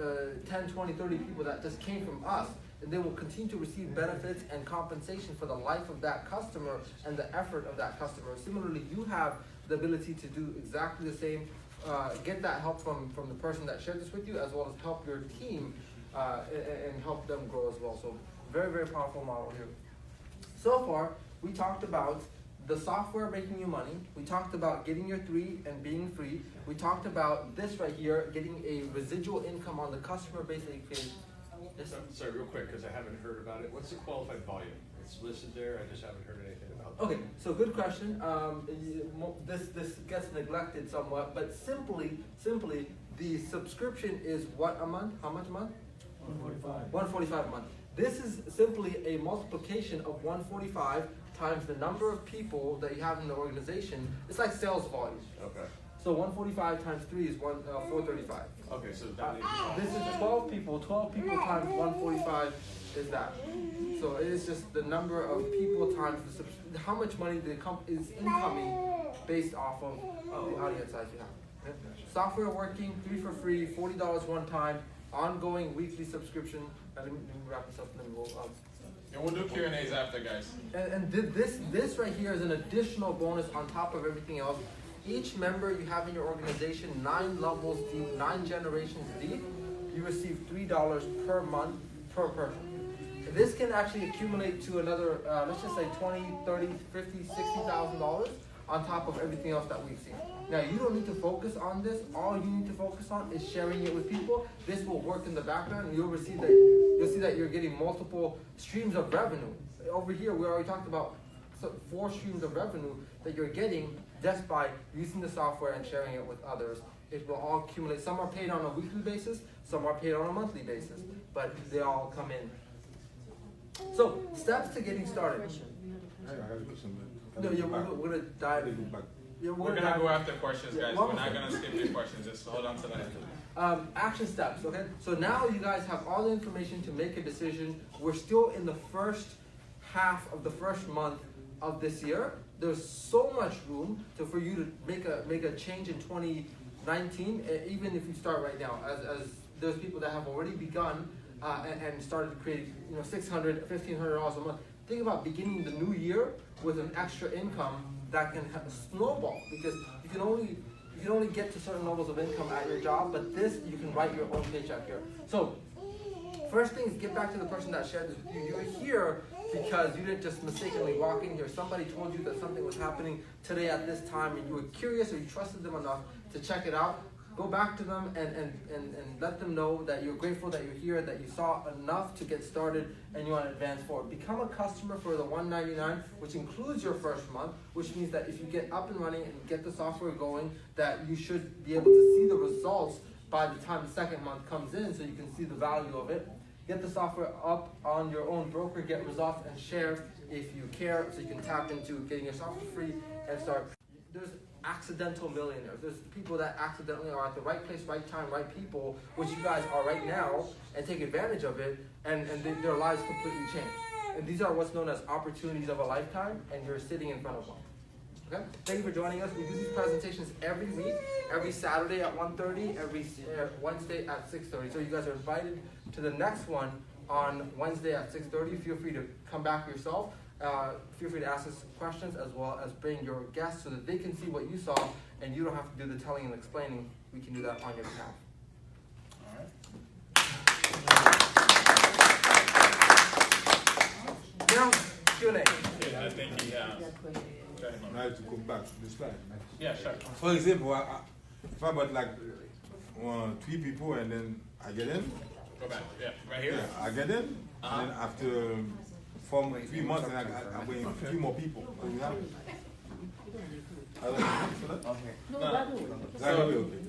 10, 20, 30 people that just came from us. And they will continue to receive benefits and compensation for the life of that customer and the effort of that customer. Similarly, you have the ability to do exactly the same, get that help from the person that shared this with you, as well as help your team and help them grow as well. So very, very powerful model here. So far, we talked about the software making you money. We talked about getting your 3 and being free. We talked about this right here, getting a residual income on the customer base that you create. Yes, Sorry, real quick, because I haven't heard about it. What's the qualified volume? It's listed there, I just haven't heard anything about it. Okay, so good question. This gets neglected somewhat, but simply, the subscription is what a month? How much a month? $145. $145 a month. This is simply a multiplication of 145 times the number of people that you have in the organization. It's like sales volume. Okay. So 145 times 3 is 435. Okay, so that is. This is 12 people. 12 people times 145 is that. So it is just the number of people times how much money is incoming based off of the audience size you have. Okay? Software working, 3 for free, $40 one time, ongoing weekly subscription. Let me wrap this up and then we'll. And we'll do Q&As after, guys. And this right here is an additional bonus on top of everything else. Each member you have in your organization, 9 levels deep, 9 generations deep, you receive $3 per month per person. This can actually accumulate to another, let's just say 20, 30, 50, $60,000 on top of everything else that we've seen. Now, you don't need to focus on this. All you need to focus on is sharing it with people. This will work in the background, and you'll see that you're getting multiple streams of revenue. Over here, we already talked about 4 streams of revenue that you're getting just by using the software and sharing it with others. It will all accumulate. Some are paid on a weekly basis, some are paid on a monthly basis, but they all come in. So, steps to getting started. No, yeah, we're gonna dive. Yeah, We're gonna go after questions, guys. We're not gonna skip your questions. Just hold on to that. Action steps, okay? So now you guys have all the information to make a decision. We're still in the first half of the first month of this year. There's so much room for you to make a change in 2019, even if you start right now. As there's people that have already begun and started to create, $600, $1,500 a month. Think about beginning the new year with an extra income that can snowball, because you can only get to certain levels of income at your job, but this you can write your own paycheck here. So first thing is get back to the person that shared this with you. You're here because you didn't just mistakenly walk in here. Somebody told you that something was happening today at this time, and you were curious or you trusted them enough to check it out. Go back to them and let them know that you're grateful that you're here, that you saw enough to get started, and you want to advance forward. Become a customer for the $199, which includes your first month, which means that if you get up and running and get the software going, that you should be able to see the results by the time the second month comes in, so you can see the value of it. Get the software up on your own broker, get results, and share if you care, so you can tap into getting your software free and start. There's accidental millionaires. There's people that accidentally are at the right place, right time, right people, which you guys are right now, and take advantage of it, and their lives completely change. And these are what's known as opportunities of a lifetime, and you're sitting in front of one. Okay? Thank you for joining us. We do these presentations every week, every Saturday at 1:30, every Wednesday at 6:30. So you guys are invited to the next one on Wednesday at 6:30. Feel free to come back yourself. Feel free to ask us questions as well as bring your guests so that they can see what you saw and you don't have to do the telling and explaining. We can do that on your behalf. All right. Now, Q&A. Yeah, I think he has. Go ahead, Mom. I have to go back to the slide. Yeah, sure. For example, if I got like 3 people and then I get in, Go back. Yeah, right here. yeah, I get in, and then after 3 months, and I bring 3 more people. What do you have? I don't know. No. That will be okay.